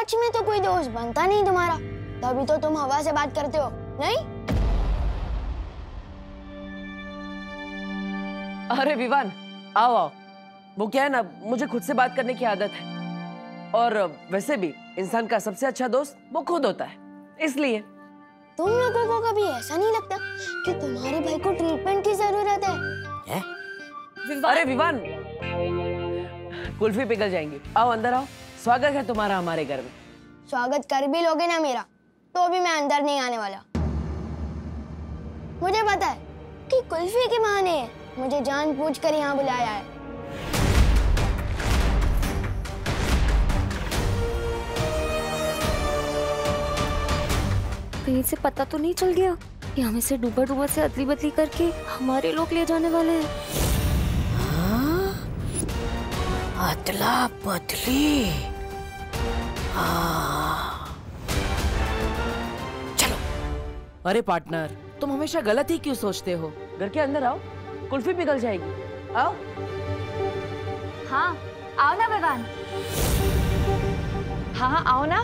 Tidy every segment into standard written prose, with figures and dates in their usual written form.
सच में तो कोई दोस्त बनता नहीं तुम्हारा, तभी तो तुम हवा से बात करते हो, नहीं? अरे विवान, आओ आओ। वो क्या है ना, मुझे खुद से बात करने की आदत है, और वैसे भी इंसान का सबसे अच्छा दोस्त वो खुद होता है, इसलिए। तुम लोगों को कभी ऐसा नहीं लगता कि तुम्हारे भाई को ट्रीटमेंट की जरूरत है? अरे विवान, कुल्फी पिघल जाएंगी, आओ अंदर आओ। स्वागत है तुम्हारा हमारे घर में। स्वागत कर भी लोगे ना मेरा, तो भी मैं अंदर नहीं आने वाला। मुझे पता है कि कुल्फी के बहाने मुझे जानबूझकर यहाँ बुलाया है। कहीं से पता तो नहीं चल गया कि हमें से डूबा डूबा से अदली बदली करके हमारे लोग ले जाने वाले हैं? अदला बदली। चलो। अरे पार्टनर, तुम हमेशा गलत ही क्यों सोचते हो? घर के अंदर आओ, कुल्फी पिघल जाएगी, आओ। हाँ, आओ ना विवान। हाँ आओ ना।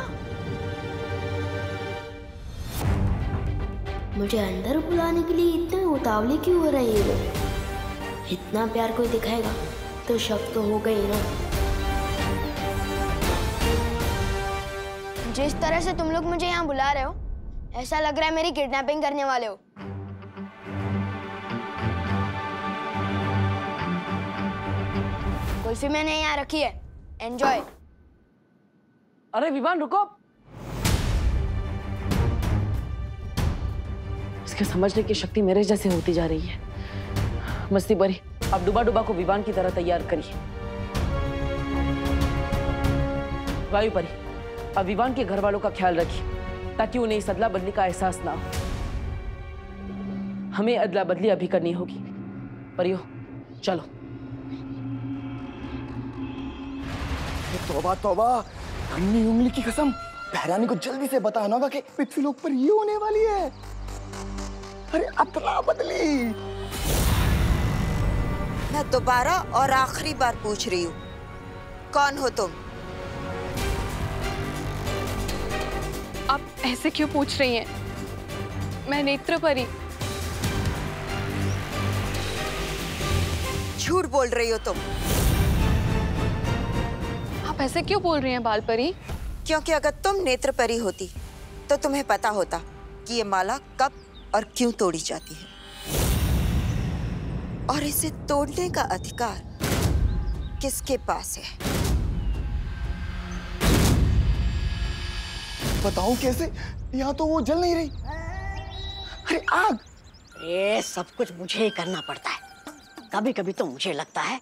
मुझे अंदर बुलाने के लिए इतने उतावले क्यों हो रहे हैं लोग? इतना प्यार कोई दिखाएगा तो शक तो हो गई ना। जिस तरह से तुम लोग मुझे यहाँ बुला रहे हो, ऐसा लग रहा है मेरी किडनैपिंग करने वाले हो। कुल्फी मैंने यहाँ रखी है, एंजॉय। अरे विवान रुको, इसके समझने की शक्ति मेरे जैसे होती जा रही है। मस्ती बरी, अब डुबा डुबा को विवान की तरह तैयार करिए। वायु परी, अब विवान के घर वालों का ख्याल रखिए ताकि उन्हें इस अदला बदली का एहसास ना हो। हमें अदला बदली अभी करनी होगी। परियो चलो। तौबा तौबा, नन्ही उंगली की कसम, बहरानी को जल्दी से बताना होगा कि पृथ्वी लोक पर ये होने वाली है। अरे अदला बदली। मैं दोबारा और आखिरी बार पूछ रही हूँ, कौन हो तुम? आप ऐसे क्यों पूछ रही हैं? मैं नेत्र परी। झूठ बोल रही हो तुम। आप ऐसे क्यों बोल रही हैं बाल परी? क्योंकि अगर तुम नेत्र परी होती तो तुम्हें पता होता कि ये माला कब और क्यों तोड़ी जाती है, और इसे तोड़ने का अधिकार किसके पास है। बताऊं कैसे? यहाँ तो वो जल नहीं रही। अरे आग! ये सब कुछ मुझे ही करना पड़ता है। कभी कभी तो मुझे लगता है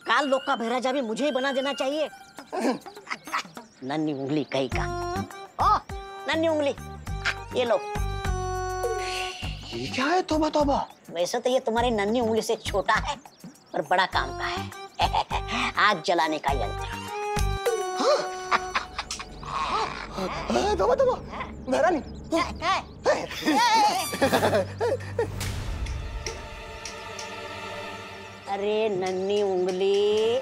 काल लोक का महाराजा भी मुझे ही बना देना चाहिए। नन्ही उंगली कहीं का। ओ नन्ही उंगली, ये लो। ये क्या है? तौबा तौबा। वैसे तो ये तुम्हारी नन्ही उंगली से छोटा है और बड़ा काम का है। आग जलाने का यंत्र। तौबा तौबा, बहरानी। अरे नन्ही उंगली,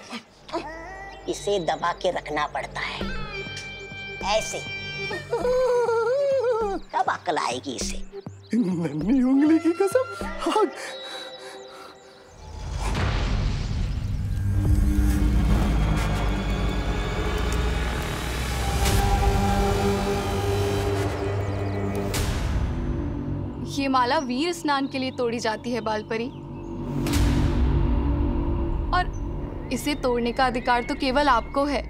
इसे दबा के रखना पड़ता है ऐसे। कब अकल आएगी इसे? नन्ही उंगली की कसम, आग। ये माला वीर स्नान के लिए तोड़ी जाती है बाल परी, और इसे तोड़ने का अधिकार तो केवल आपको है।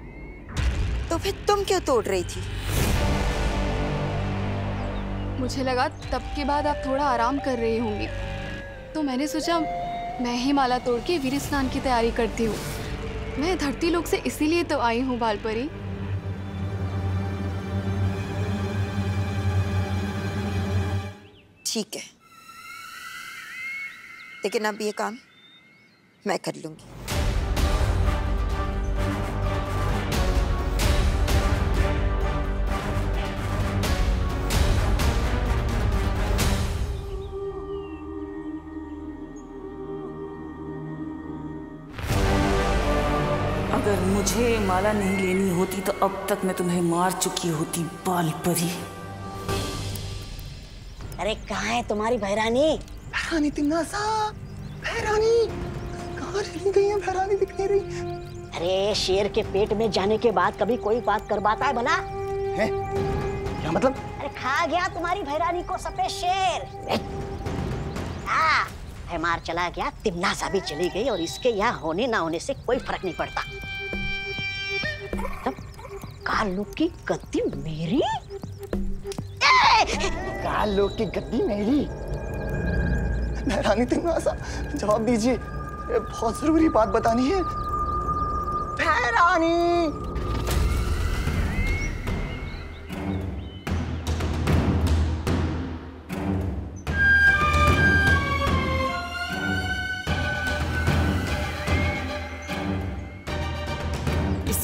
तो फिर तुम क्यों तोड़ रही थी? मुझे लगा तब के बाद आप थोड़ा आराम कर रही होंगी, तो मैंने सोचा मैं ही माला तोड़ के वीर स्नान की तैयारी करती हूँ। मैं धरती लोक से इसीलिए तो आई हूँ बाल परी। ठीक है, लेकिन अब ये काम मैं कर लूंगी। अगर मुझे माला नहीं लेनी होती तो अब तक मैं तुम्हें मार चुकी होती, बाल परी। अरे कहाँ है तुम्हारी भैरानी? भैरानी तिन्नासा, भैरानी कहाँ चली गई है? भैरानी दिख नहीं रही। अरे शेर के पेट में जाने के बाद कभी कोई बात करवाता है भला? है? क्या मतलब? अरे खा गया तुम्हारी भैरानी को सफेद शेर। मार चला गया, तिम्नासा भी चली गई और इसके यहाँ होने ना होने से कोई फर्क नहीं पड़ता। तब कालू की गद्दी मेरी? कालू की गद्दी मेरी? भैरानी तिन्नासा जवाब दीजिए, बहुत जरूरी बात बतानी है। भैरानी!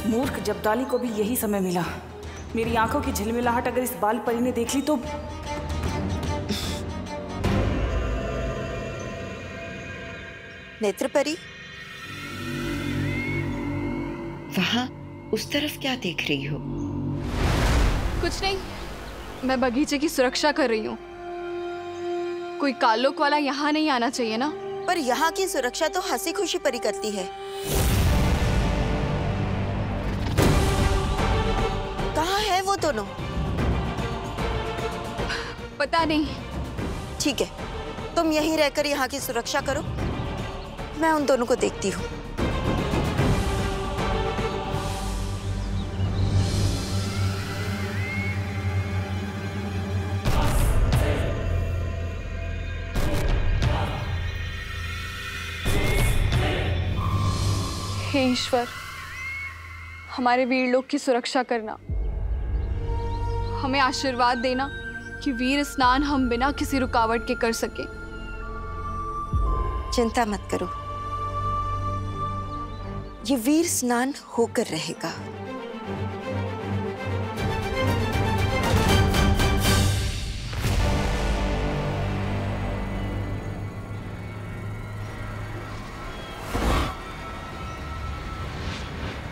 मूर्ख जब्दाली को भी यही समय मिला। मेरी आंखों की झिलमिलाहट अगर इस बाल परी ने देख ली तो। नेत्र परी, वहां उस तरफ क्या देख रही हो? कुछ नहीं, मैं बगीचे की सुरक्षा कर रही हूँ। कोई कालोक वाला यहाँ नहीं आना चाहिए ना। पर यहाँ की सुरक्षा तो हंसी खुशी परी करती है। कहाँ है वो दोनों? पता नहीं। ठीक है, तुम यहीं रहकर यहाँ की सुरक्षा करो, मैं उन दोनों को देखती हूँ। हे ईश्वर, हमारे वीर लोग की सुरक्षा करना, हमें आशीर्वाद देना कि वीर स्नान हम बिना किसी रुकावट के कर सके। चिंता मत करो, ये वीर स्नान होकर रहेगा।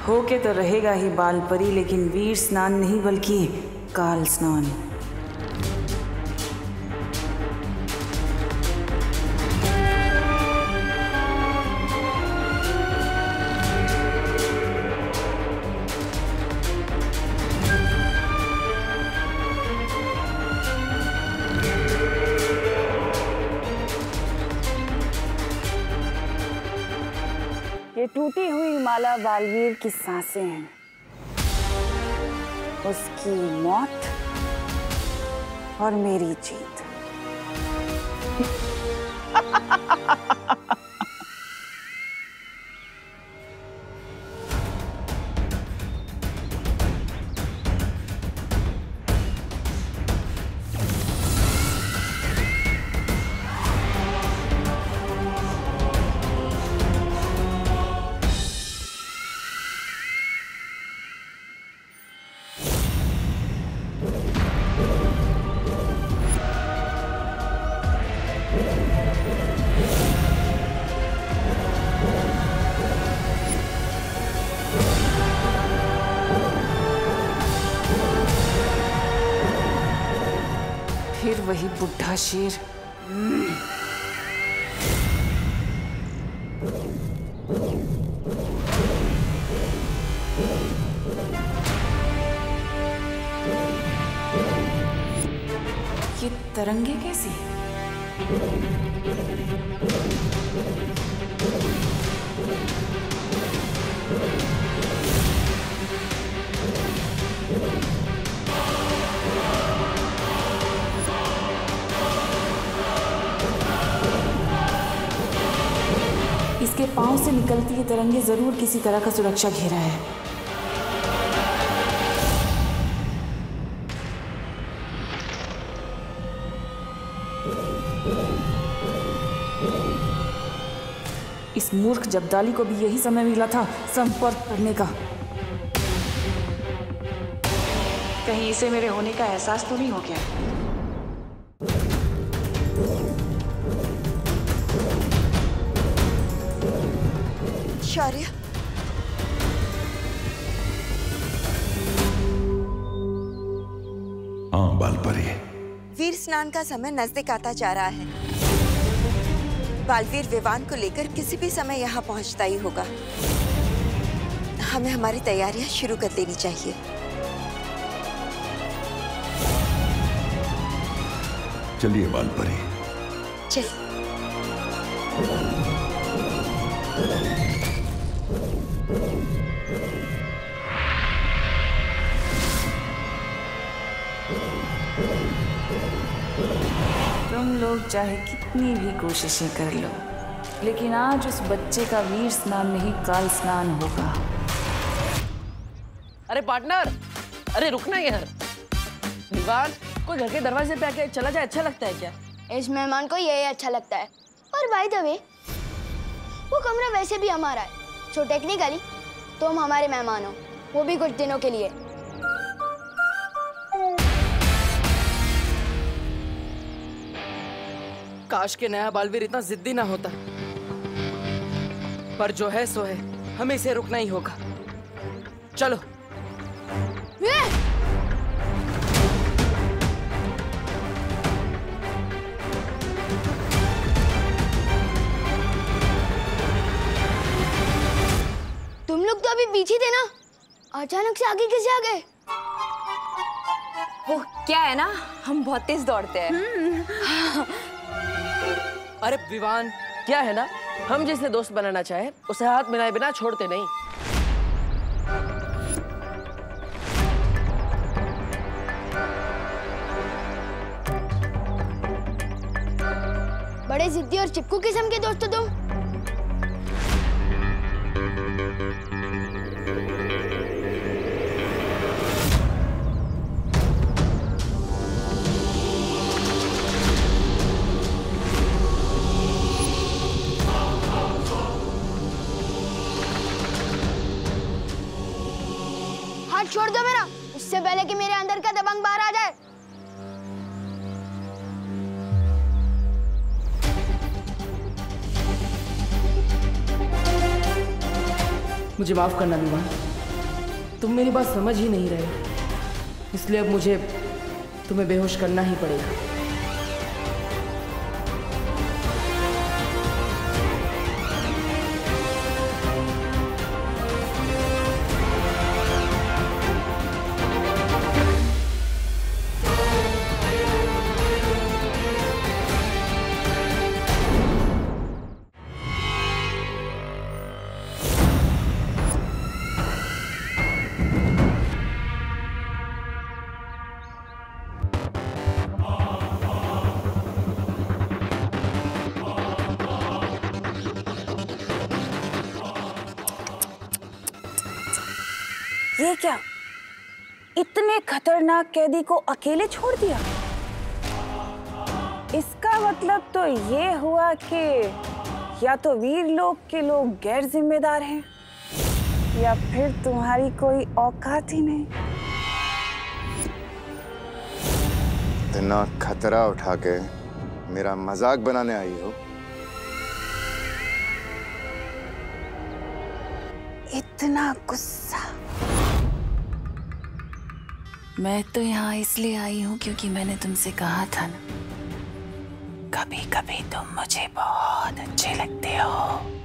होके तो रहेगा ही बाल परी, लेकिन वीर स्नान नहीं बल्कि काल स्नान। ये टूटी हुई माला बालवीर की सांसें हैं, उसकी मौत और मेरी जीत। फिर वही बुढ़ा शेर। ये तरंगे कैसी? इसके पांव से निकलती ये तरंगे जरूर किसी तरह का सुरक्षा घेरा है। इस मूर्ख जब्दाली को भी यही समय मिला था संपर्क करने का। कहीं इसे मेरे होने का एहसास तो नहीं हो गया? शौर्य, हाँ बालपरी। वीर स्नान का समय नजदीक आता जा रहा है। बालवीर विवान को लेकर किसी भी समय यहाँ पहुँचता ही होगा। हमें हमारी तैयारियां शुरू कर लेनी चाहिए। चलिए बालपरी। चल। तुम लोग चाहे कितनी भी कोशिशें कर लो, लेकिन आज उस बच्चे का वीर स्नान नहीं काल स्नान होगा। अरे पार्टनर, अरे रुकना यार। विवान, कोई घर के दरवाजे पे आके चला जाए अच्छा लगता है क्या? इस मेहमान को यही अच्छा लगता है। और बाय द वे, वो कमरा वैसे भी हमारा है, सो टेक्निकली तुम हमारे मेहमान हो, वो भी कुछ दिनों के लिए। काश के नया बालवीर इतना जिद्दी ना होता, पर जो है सो है, हमें इसे रुकना ही होगा। चलो। तुम लोग तो अभी पीछे थे ना, अचानक से आगे कैसे आ गए? वो क्या है ना, हम बहुत तेज दौड़ते हैं। अरे विवान, क्या है ना, हम जिसे दोस्त बनाना चाहे उसे हाथ मिलाए बिना छोड़ते नहीं। बड़े जिद्दी और चिपकू किस्म के दोस्त हो तुम। हाथ छोड़ दो मेरा, इससे पहले कि मेरे अंदर का दबंग बाहर आ जाए। मुझे माफ करना विवान, तुम मेरी बात समझ ही नहीं रहे, इसलिए अब मुझे तुम्हें बेहोश करना ही पड़ेगा। ये क्या, इतने खतरनाक कैदी को अकेले छोड़ दिया? इसका मतलब तो ये हुआ कि या तो वीर लोग के लोग गैर जिम्मेदार हैं, या फिर तुम्हारी कोई औकात ही नहीं। इतना खतरा उठा के मेरा मजाक बनाने आई हो? इतना गुस्सा? मैं तो यहाँ इसलिए आई हूँ क्योंकि मैंने तुमसे कहा था ना, कभी कभी तुम मुझे बहुत अच्छे लगते हो।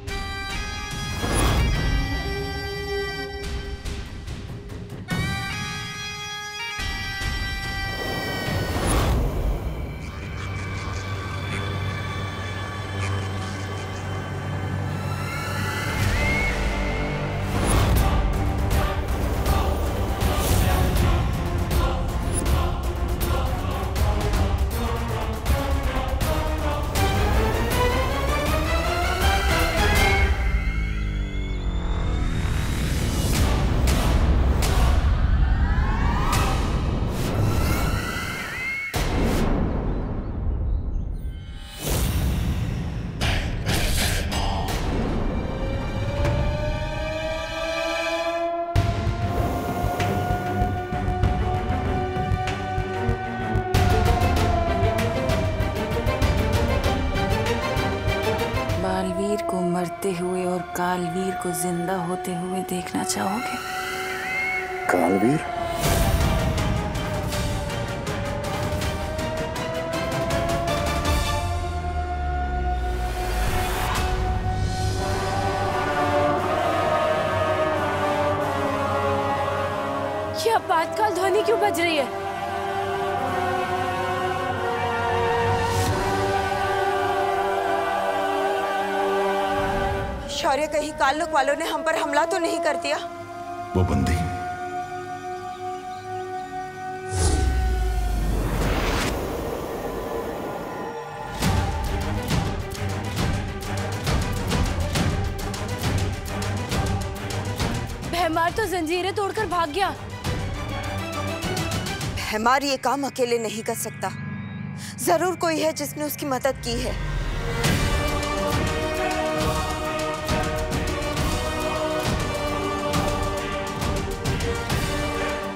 बालवीर को मरते हुए और कालवीर को जिंदा होते हुए देखना चाहोगे? कालवीर? ये आपातकाल ध्वनि क्यों बज रही है? शौर्य, कहीं काल्लुक वालों ने हम पर हमला तो नहीं कर दिया? वो बंदी भैमार तो जंजीरें तोड़कर भाग गया। भैमार ये काम अकेले नहीं कर सकता। जरूर कोई है जिसने उसकी मदद की है।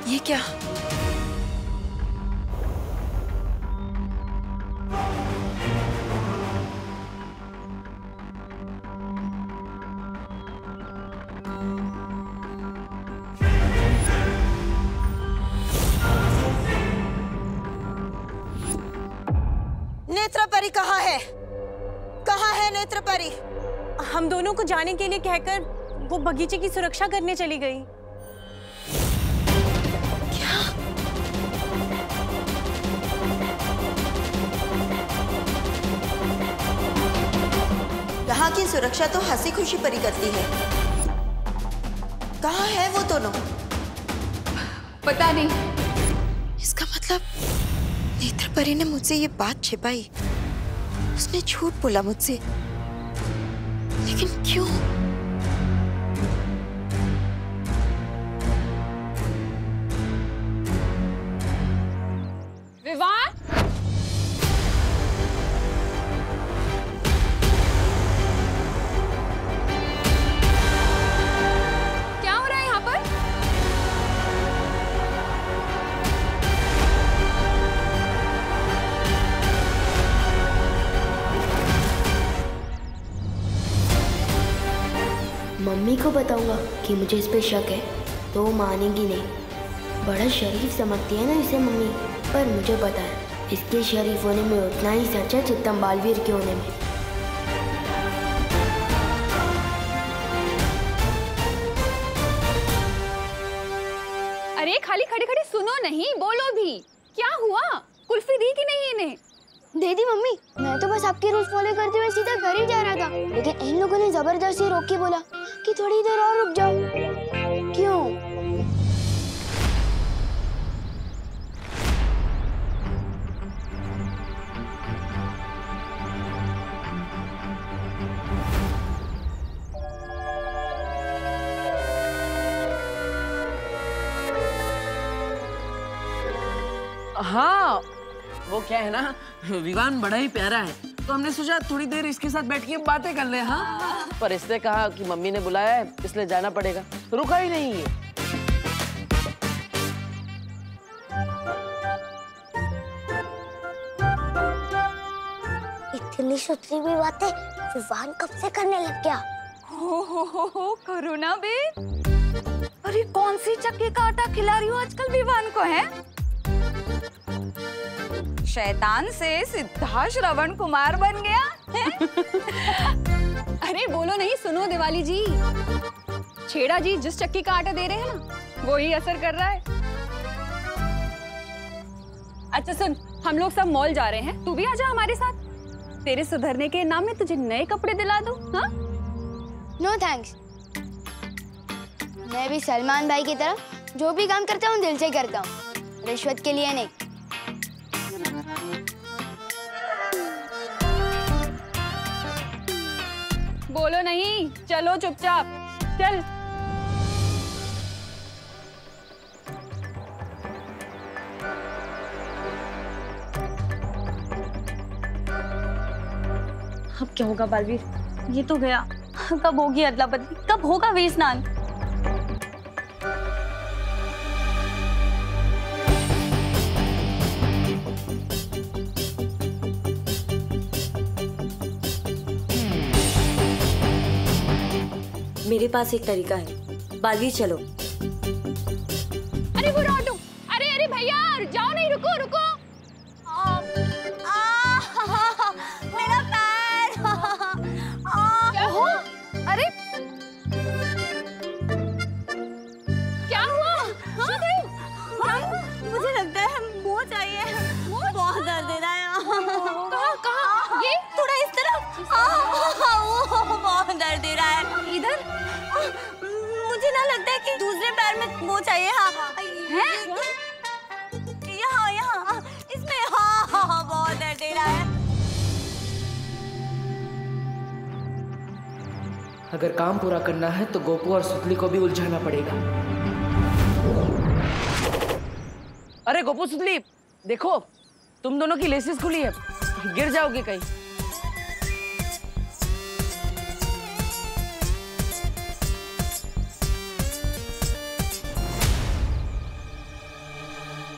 ये क्या? नेत्रपरी कहाँ है? कहाँ है नेत्रपरी? हम दोनों को जाने के लिए कहकर वो बगीचे की सुरक्षा करने चली गई। क्या? यहाँ की सुरक्षा तो हंसी खुशी परी करती है। कहाँ है वो दोनों? पता नहीं। इसका मतलब नेत्रपरी ने मुझसे ये बात छिपाई। उसने झूठ बोला मुझसे, लेकिन क्यों? विवान, क्या हो रहा है यहाँ पर? मम्मी को बताऊंगा कि मुझे इस पे शक है तो वो मानेगी नहीं। बड़ा शरीफ समझती है ना इसे मम्मी, पर मुझे पता है इसके शरीफ होने में उतना ही सच है जितना बालवीर के होने में। अरे खाली खड़े खड़े सुनो नहीं, बोलो भी। क्या हुआ? कुल्फी दी कि नहीं इन्हें? दे दी मम्मी। मैं तो बस आपके रूल्स फॉलो करते हुए सीधा घर ही जा रहा था, लेकिन इन लोगों ने जबरदस्ती रोक के बोला कि थोड़ी देर और रुक जाओ। क्यों? हाँ, वो क्या है ना, विवान बड़ा ही प्यारा है, तो हमने सोचा थोड़ी देर इसके साथ बैठ के बातें कर ले। हाँ, पर इसने कहा कि मम्मी ने बुलाया है इसलिए जाना पड़ेगा, तो रुका ही नहीं है। इतनी सुथरी भी बातें विवान कब से करने लग गया? हो करो ना बे। अरे कौन सी चक्की का आटा खिला रही हो आजकल विवान को? है शैतान से सीधा श्रवण कुमार बन गया है? अरे बोलो नहीं, सुनो दिवाली जी, छेड़ा जी जिस चक्की का आटा दे रहे हैं ना, वो ही असर कर रहा है। अच्छा सुन, हम लोग सब मॉल जा रहे हैं, तू भी आजा हमारे साथ। तेरे सुधरने के नाम में तुझे नए कपड़े दिला दूं। हाँ? No thanks. मैं भी सलमान भाई की तरह जो भी काम करता हूँ दिल से करता हूँ, रिश्वत के लिए नहीं। बोलो नहीं, चलो चुपचाप चल। अब क्या होगा बालवीर? ये तो गया। कब होगी अदला बदली? कब होगा वीर स्नान? मेरे पास एक तरीका है, बालवीर चलो। अरे वो ऑटो, अरे भैया जाओ नहीं, रुको रुको। मेरा पैर। क्या हुआ? अरे क्या हुआ? हाँ? दर्द दे रहा है। इधर मुझे ना लगता है कि दूसरे पैर में वो चाहिए। हाँ यहाँ यहाँ इसमें हाँ बहुत दर्द दे रहा है। अगर काम पूरा करना है तो गोपू और सुतली को भी उलझाना पड़ेगा। अरे गोपू सुतली देखो, तुम दोनों की लेसेस खुली है, गिर जाओगे कहीं।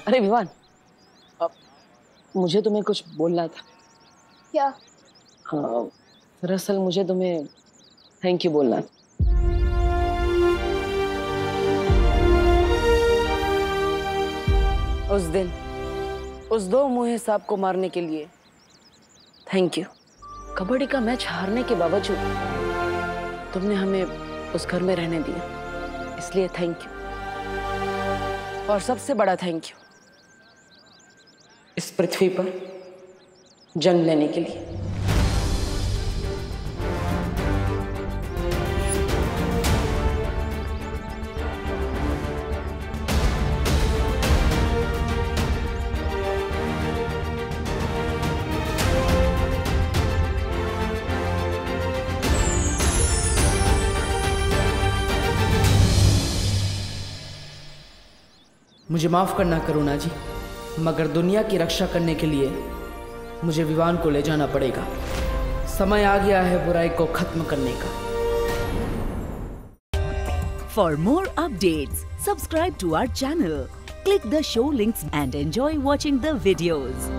अरे विवान, मुझे तुम्हें कुछ बोलना था। क्या? हाँ, दरअसल मुझे तुम्हें थैंक यू बोलना था। उस दिन उस दो मुँहे सांप को मारने के लिए थैंक यू। कबड्डी का मैच हारने के बावजूद तुमने हमें उस घर में रहने दिया, इसलिए थैंक यू। और सबसे बड़ा थैंक यू इस पृथ्वी पर जन्म लेने के लिए। मुझे माफ करना करुणा जी, मगर दुनिया की रक्षा करने के लिए मुझे विवान को ले जाना पड़ेगा। समय आ गया है बुराई को खत्म करने का। For more updates, subscribe to our channel, click the show links and enjoy watching the videos.